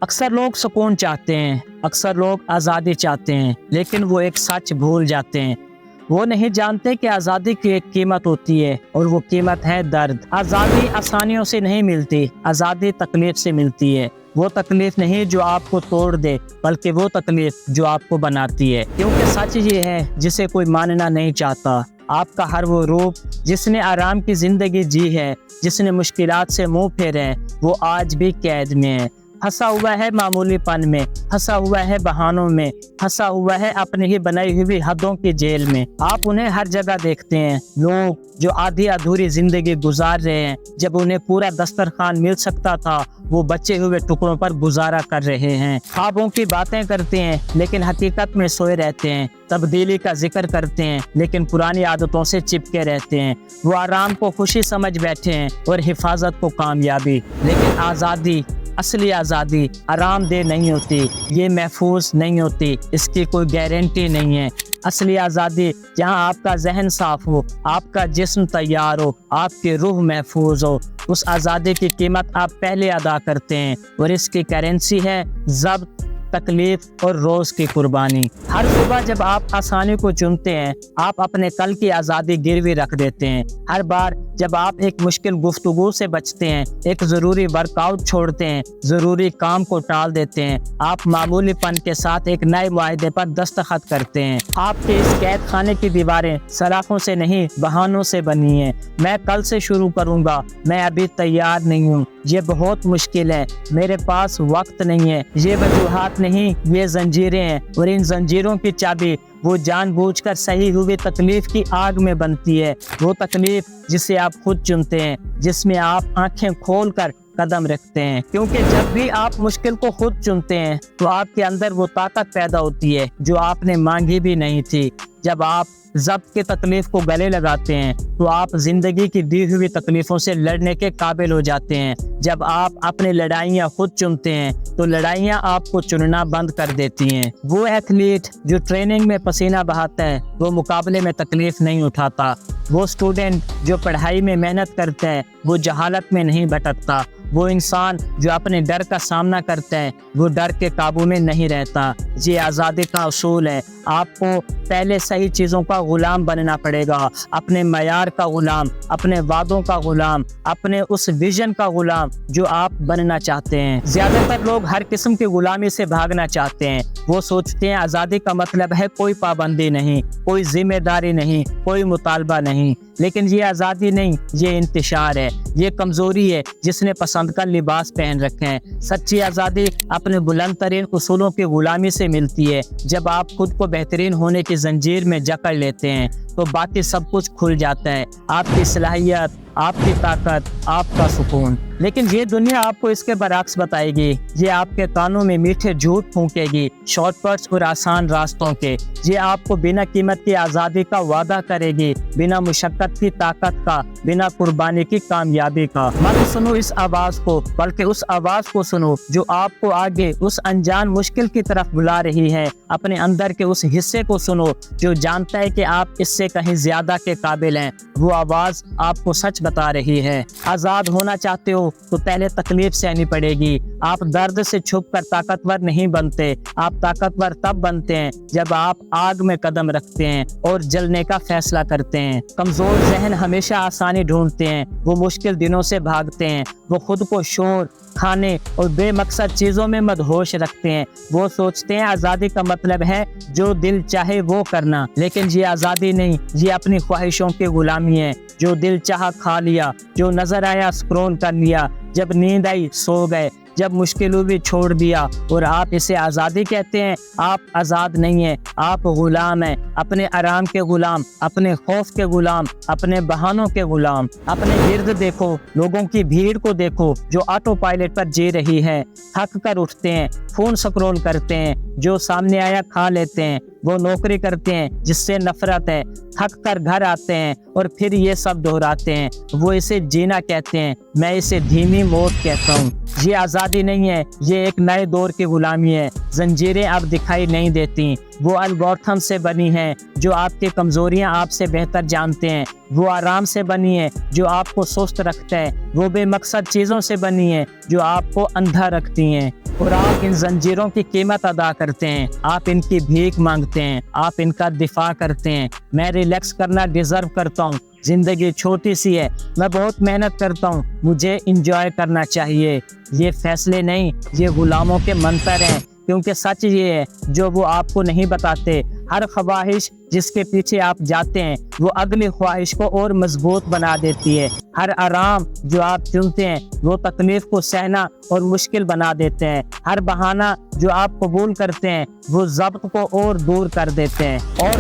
اکثر لوگ سکون چاہتے ہیں، اکثر لوگ آزادی چاہتے ہیں، لیکن وہ ایک سچ بھول جاتے ہیں۔ وہ نہیں جانتے کہ آزادی کی ایک قیمت ہوتی ہے اور وہ قیمت ہے درد۔ آزادی آسانیوں سے نہیں ملتی، آزادی تکلیف سے ملتی ہے۔ وہ تکلیف نہیں جو آپ کو توڑ دے، بلکہ وہ تکلیف جو آپ کو بناتی ہے۔ کیونکہ سچ یہ ہے جسے کوئی ماننا نہیں چاہتا۔ آپ کا ہر وہ روح جس نے آرام کی زندگی جی ہے، جس نے مشکلات سے منہ پھیرے ہیں، وہ آج بھی قید میں ہے، پھنسا ہوا ہے معمولی پن میں، پھنسا ہوا ہے بہانوں میں، پھنسا ہوا ہے اپنی ہی بنائی ہوئی حدوں کی جیل میں۔ آپ انہیں ہر جگہ دیکھتے ہیں، لوگ جو آدھی ادھوری زندگی گزار رہے ہیں، جب انہیں پورا دسترخوان مل سکتا تھا وہ بچے ہوئے ٹکڑوں پر گزارا کر رہے ہیں۔ خوابوں کی باتیں کرتے ہیں لیکن حقیقت میں سوئے رہتے ہیں، تبدیلی کا ذکر کرتے ہیں لیکن پرانی عادتوں سے چپکے رہتے ہیں۔ وہ آرام کو خوشی سمجھ بیٹھے ہیں اور حفاظت کو کامیابی، لیکن آزادی، اصلی آزادی آرام دہ نہیں ہوتی، یہ محفوظ نہیں ہوتی، اس کی کوئی گارنٹی نہیں ہے۔ اصلی آزادی جہاں آپ کا ذہن صاف ہو، آپ کا جسم تیار ہو، آپ کی روح محفوظ ہو، اس آزادی کی قیمت آپ پہلے ادا کرتے ہیں، اور اس کی کرنسی ہے ضبط، تکلیف اور روز کی قربانی۔ ہر صبح جب آپ آسانی کو چنتے ہیں، آپ اپنے کل کی آزادی گروی رکھ دیتے ہیں۔ ہر بار جب آپ ایک مشکل گفتگو سے بچتے ہیں، ایک ضروری ورک آؤٹ چھوڑتے ہیں، ضروری کام کو ٹال دیتے ہیں، آپ معمولی پن کے ساتھ ایک نئے معاہدے پر دستخط کرتے ہیں۔ آپ کے اس قید خانے کی دیواریں سلاخوں سے نہیں، بہانوں سے بنی ہیں۔ میں کل سے شروع کروں گا، میں ابھی تیار نہیں ہوں، یہ بہت مشکل ہے، میرے پاس وقت نہیں ہے، یہ وجوہات نہیں، یہ زنجیریں ہیں، اور ان زنجیروں کی چابی وہ جان بوجھ کر صحیح ہوئی تکلیف کی آگ میں بنتی ہے، وہ تکلیف جسے آپ خود چنتے ہیں، جس میں آپ آنکھیں کھول کر قدم رکھتے ہیں۔ کیونکہ جب بھی آپ مشکل کو خود چنتے ہیں تو آپ کے اندر وہ طاقت پیدا ہوتی ہے جو آپ نے مانگی بھی نہیں تھی۔ جب آپ ضبط کی تکلیف کو گلے لگاتے ہیں تو آپ زندگی کی دی ہوئی تکلیفوں سے لڑنے کے قابل ہو جاتے ہیں۔ جب آپ اپنی لڑائیاں خود چنتے ہیں تو لڑائیاں آپ کو چننا بند کر دیتی ہیں۔ وہ ایتھلیٹ جو ٹریننگ میں پسینہ بہاتا ہے وہ مقابلے میں تکلیف نہیں اٹھاتا۔ وہ اسٹوڈنٹ جو پڑھائی میں محنت کرتا ہے وہ جہالت میں نہیں بھٹکتا۔ وہ انسان جو اپنے ڈر کا سامنا کرتا ہے وہ ڈر کے قابو میں نہیں رہتا۔ یہ آزادی کا اصول ہے۔ آپ کو پہلے صحیح چیزوں کا غلام بننا پڑے گا، اپنے معیار کا غلام، اپنے وعدوں کا غلام، اپنے اس ویژن کا غلام جو آپ بننا چاہتے ہیں۔ زیادہ تر لوگ ہر قسم کی غلامی سے بھاگنا چاہتے ہیں۔ وہ سوچتے ہیں آزادی کا مطلب ہے کوئی پابندی نہیں، کوئی ذمہ داری نہیں، کوئی مطالبہ نہیں، لیکن یہ آزادی نہیں، یہ انتشار ہے، یہ کمزوری ہے جس نے پسند کا لباس پہن رکھے ہیں۔ سچی آزادی اپنے بلند ترین اصولوں کی غلامی سے ملتی ہے۔ جب آپ خود کو بہترین ہونے کی زنجیر میں جکڑ لیتے ہیں تو باقی سب کچھ کھل جاتا ہے، آپ کی صلاحیت، آپ کی طاقت، آپ کا سکون۔ لیکن یہ دنیا آپ کو اس کے برعکس بتائے گی۔ یہ آپ کے کانوں میں میٹھے جھوٹ پھونکے گی، شارٹ کٹس اور آسان راستوں کے۔ یہ آپ کو بنا قیمت کی آزادی کا وعدہ کرے گی، بنا مشقت کی طاقت کا، بنا قربانی کی کامیابی کا۔ مت سنو اس آواز کو، بلکہ اس آواز کو سنو جو آپ کو آگے اس انجان مشکل کی طرف بلا رہی ہے۔ اپنے اندر کے اس حصے کو سنو جو جانتا ہے کہ آپ اس سے کہیں زیادہ کے قابل ہیں۔ وہ آواز آپ کو سچ بتا رہی ہے۔ آزاد ہونا چاہتے ہو تو پہلے تکلیف سہنی پڑے گی۔ آپ درد سے چھپ کر طاقتور نہیں بنتے، آپ طاقتور تب بنتے ہیں جب آپ آگ میں قدم رکھتے ہیں اور جلنے کا فیصلہ کرتے ہیں۔ کمزور ذہن ہمیشہ آسانی ڈھونڈتے ہیں، وہ مشکل دنوں سے بھاگتے ہیں، وہ خود کو شور، کھانے اور بے مقصد چیزوں میں مدہوش رکھتے ہیں۔ وہ سوچتے ہیں آزادی کا مطلب ہے جو دل چاہے وہ کرنا، لیکن یہ آزادی نہیں، یہ اپنی خواہشوں کی غلامی ہے۔ جو دل چاہا کھا لیا، جو نظر آیا سکرول کر لیا، جب نیند آئی سو گئے، جب مشکل ہوئی چھوڑ دیا، اور آپ اسے آزادی کہتے ہیں۔ آپ آزاد نہیں ہیں، آپ غلام ہیں، اپنے آرام کے غلام، اپنے خوف کے غلام، اپنے بہانوں کے غلام۔ اپنے گرد دیکھو، لوگوں کی بھیڑ کو دیکھو جو آٹو پائلٹ پر جی رہی ہے، تھک کر اٹھتے ہیں، فون سکرول کرتے ہیں، جو سامنے آیا کھا لیتے ہیں، وہ نوکری کرتے ہیں جس سے نفرت ہے، تھک کر گھر آتے ہیں اور پھر یہ سب دہراتے ہیں۔ وہ اسے جینا کہتے ہیں، میں اسے دھیمی موت کہتا ہوں۔ یہ آزادی نہیں ہے، یہ ایک نئے دور کی غلامی ہے۔ زنجیریں اب دکھائی نہیں دیتی، وہ الگورتھم سے بنی ہیں جو آپ کی کمزوریاں آپ سے بہتر جانتے ہیں۔ وہ آرام سے بنی ہے جو آپ کو سست رکھتا ہے، وہ بے مقصد چیزوں سے بنی ہے جو آپ کو اندھا رکھتی ہیں، اور آپ ان زنجیروں کی قیمت ادا کرتے ہیں، آپ ان کی بھیک مانگتے ہیں، آپ ان کا دفاع کرتے ہیں۔ میں ریلیکس کرنا ڈیزرو کرتا ہوں، زندگی چھوٹی سی ہے، میں بہت محنت کرتا ہوں، مجھے انجوائے کرنا چاہیے۔ یہ فیصلے نہیں، یہ غلاموں کے منتر ہیں، کیونکہ سچ یہ ہے جو وہ آپ کو نہیں بتاتے۔ ہر خواہش جس کے پیچھے آپ جاتے ہیں وہ اگلی خواہش کو اور مضبوط بنا دیتی ہے۔ ہر آرام جو آپ چنتے ہیں وہ تکلیف کو سہنا اور مشکل بنا دیتے ہیں۔ ہر بہانہ جو آپ قبول کرتے ہیں وہ ضبط کو اور دور کر دیتے ہیں۔ اور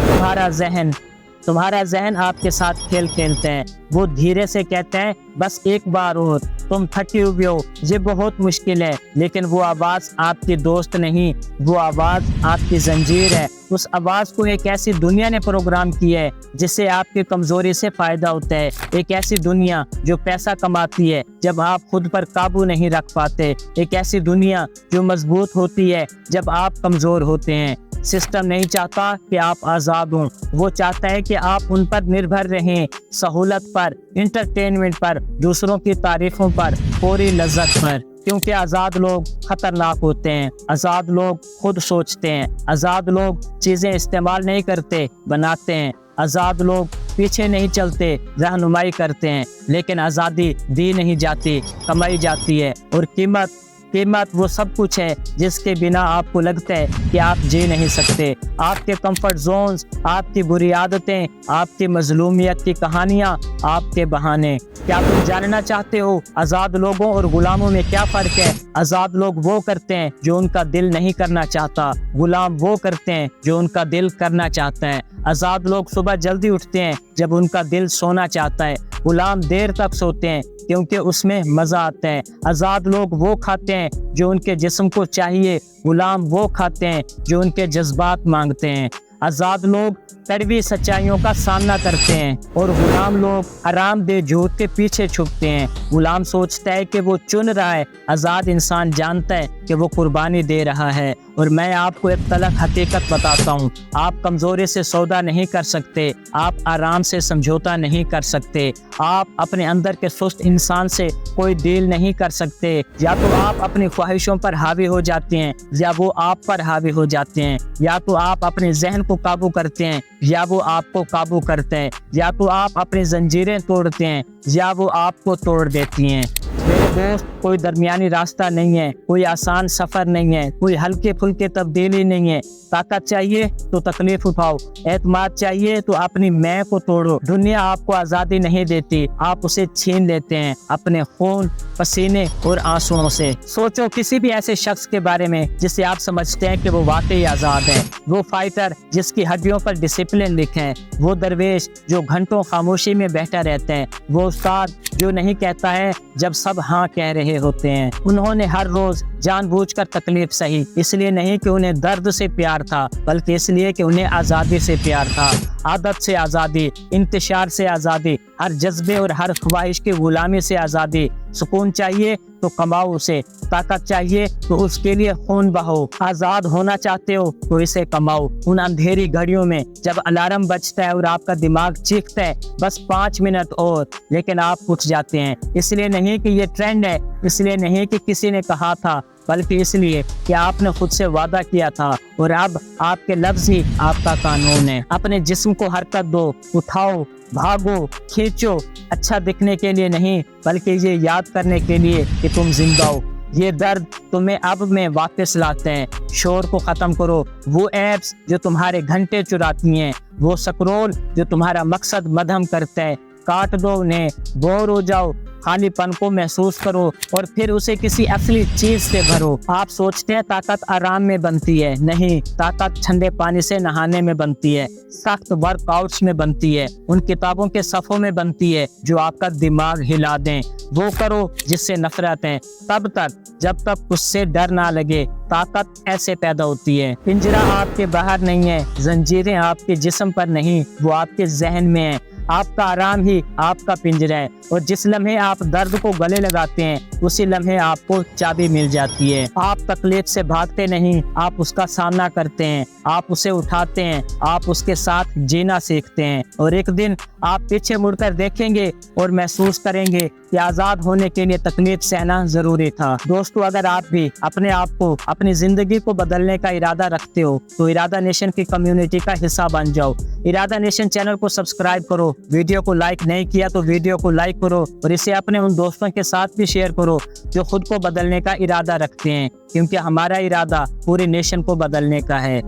تمہارا ذہن آپ کے ساتھ کھیل کھیلتے ہیں، وہ دھیرے سے کہتے ہیں بس ایک بار اور، تم تھکی ہوئی ہو، یہ بہت مشکل ہے، لیکن وہ آواز آپ کی دوست نہیں، وہ آواز آپ کی زنجیر ہے۔ اس آواز کو ایک ایسی دنیا نے پروگرام کیا ہے جس سے آپ کی کمزوری سے فائدہ ہوتا ہے، ایک ایسی دنیا جو پیسہ کماتی ہے جب آپ خود پر قابو نہیں رکھ پاتے، ایک ایسی دنیا جو مضبوط ہوتی ہے جب آپ کمزور ہوتے ہیں۔ سسٹم نہیں چاہتا کہ آپ آزاد ہوں، وہ چاہتا ہے کہ آپ ان پر نربھر رہیں، سہولت پر، انٹرٹینمنٹ پر، دوسروں کی تعریفوں پر، پوری لذت پر۔ کیونکہ آزاد لوگ خطرناک ہوتے ہیں، آزاد لوگ خود سوچتے ہیں، آزاد لوگ چیزیں استعمال نہیں کرتے، بناتے ہیں، آزاد لوگ پیچھے نہیں چلتے، رہنمائی کرتے ہیں۔ لیکن آزادی دی نہیں جاتی، کمائی جاتی ہے، اور قیمت وہ سب کچھ ہے جس کے بنا آپ کو لگتا ہے کہ آپ جی نہیں سکتے۔ آپ کے کمفرٹ زونز، آپ کی بری عادتیں، آپ کی مظلومیت کی کہانیاں، آپ کے بہانے۔ کیا تم جاننا چاہتے ہو آزاد لوگوں اور غلاموں میں کیا فرق ہے؟ آزاد لوگ وہ کرتے ہیں جو ان کا دل نہیں کرنا چاہتا، غلام وہ کرتے ہیں جو ان کا دل کرنا چاہتا ہے۔ آزاد لوگ صبح جلدی اٹھتے ہیں جب ان کا دل سونا چاہتا ہے، غلام دیر تک سوتے ہیں کیونکہ اس میں مزہ آتا ہے۔ آزاد لوگ وہ کھاتے ہیں جو ان کے جسم کو چاہیے، غلام وہ کھاتے ہیں جو ان کے جذبات مانگتے ہیں۔ آزاد لوگ کڑوی سچائیوں کا سامنا کرتے ہیں اور غلام لوگ آرام دہ جھوٹ کے پیچھے چھپتے ہیں۔ غلام سوچتا ہے کہ وہ چن رہا ہے، آزاد انسان جانتا ہے کہ وہ قربانی دے رہا ہے۔ اور میں آپ کو ایک تلخ حقیقت بتاتا ہوں، آپ کمزوری سے سودا نہیں کر سکتے، آپ آرام سے سمجھوتا نہیں کر سکتے، آپ اپنے اندر کے سست انسان سے کوئی ڈیل نہیں کر سکتے۔ یا تو آپ اپنی خواہشوں پر حاوی ہو جاتے ہیں یا وہ آپ پر حاوی ہو جاتے ہیں، یا تو آپ اپنے ذہن کو قابو کرتے ہیں یا وہ آپ کو قابو کرتے ہیں، یا تو آپ اپنی زنجیریں توڑتے ہیں یا وہ آپ کو توڑ دیتی ہیں۔ میرے دوست، کوئی درمیانی راستہ نہیں ہے، کوئی آسان سفر نہیں ہے، کوئی ہلکے پھلکے تبدیلی نہیں ہے۔ طاقت چاہیے تو تکلیف اٹھاؤ، اعتماد چاہیے تو اپنی میں کو توڑو۔ دنیا آپ کو آزادی نہیں دیتی، آپ اسے چھین لیتے ہیں اپنے خون، پسینے اور آنسوؤں سے۔ سوچو کسی بھی ایسے شخص کے بارے میں جسے آپ سمجھتے ہیں کہ وہ واقعی آزاد ہے، وہ فائٹر جس کی ہڈیوں پر ڈسپلن لکھے ہیں، وہ درویش جو گھنٹوں خاموشی میں بیٹھا رہتے ہیں، وہ استاد جو نہیں کہتا ہے جب سب ہاں کہہ رہے ہوتے ہیں۔ انہوں نے ہر روز جان بوجھ کر تکلیف سہی، اس لیے نہیں کہ انہیں درد سے پیار تھا، بلکہ اس لیے کہ انہیں آزادی سے پیار تھا۔ عادت سے آزادی، انتشار سے آزادی، ہر جذبے اور ہر خواہش کی غلامی سے آزادی۔ سکون چاہیے تو کماؤ اسے، طاقت چاہیے تو اس کے لیے خون بہو۔ آزاد ہونا چاہتے ہو تو اسے کماؤ۔ ان اندھیری گھڑیوں میں جب الارم بجتا ہے اور آپ کا دماغ چیختا ہے بس 5 منٹ اور، لیکن آپ اٹھ جاتے ہیں، اس لیے نہیں کہ یہ ٹرینڈ ہے، اس لیے نہیں کہ کسی نے کہا تھا، بلکہ اس لیے کہ آپ نے خود سے وعدہ کیا تھا، اور اب آپ کے لفظ ہی آپ کا قانون ہے۔ اپنے جسم کو حرکت دو، اٹھاؤ، بھاگو، کھینچو، اچھا دکھنے کے لیے نہیں بلکہ یہ یاد کرنے کے لیے کہ تم زندہ ہو۔ یہ درد تمہیں اب میں واپس لاتے ہیں۔ شور کو ختم کرو، وہ ایپس جو تمہارے گھنٹے چراتی ہیں، وہ سکرول جو تمہارا مقصد مدھم کرتا ہے، کاٹ دو انہیں، بور ہو جاؤ، خالی پن کو محسوس کرو اور پھر اسے کسی اصلی چیز سے بھرو۔ آپ سوچتے ہیں طاقت آرام میں بنتی ہے، نہیں، طاقت ٹھنڈے پانی سے نہانے میں بنتی ہے، سخت ورک آؤٹس میں بنتی ہے، ان کتابوں کے صفحوں میں بنتی ہے جو آپ کا دماغ ہلا دیں۔ وہ کرو جس سے نفرت ہے، تب تک جب تک اس سے ڈر نہ لگے۔ طاقت ایسے پیدا ہوتی ہے۔ پنجرہ آپ کے باہر نہیں ہے، زنجیریں آپ کے جسم پر نہیں، وہ آپ کے ذہن میں ہیں۔ آپ کا آرام ہی آپ کا پنجرہ ہے، اور جس لمحے آپ درد کو گلے لگاتے ہیں اسی لمحے آپ کو چابی مل جاتی ہے۔ آپ تکلیف سے بھاگتے نہیں، آپ اس کا سامنا کرتے ہیں، آپ اسے اٹھاتے ہیں، آپ اس کے ساتھ جینا سیکھتے ہیں، اور ایک دن آپ پیچھے مڑ کر دیکھیں گے اور محسوس کریں گے کہ آزاد ہونے کے لیے تکلیف سہنا ضروری تھا۔ دوستو، اگر آپ بھی اپنے آپ کو، اپنی زندگی کو بدلنے کا ارادہ رکھتے ہو تو ارادہ نیشن کی کمیونٹی کا حصہ بن جاؤ۔ ارادہ نیشن چینل کو سبسکرائب کرو، ویڈیو کو لائک نہیں کیا تو ویڈیو کو لائک کرو اور اسے اپنے ان دوستوں کے ساتھ بھی شیئر کرو جو خود کو بدلنے کا ارادہ رکھتے ہیں، کیونکہ ہمارا ارادہ پوری نیشن کو بدلنے کا ہے۔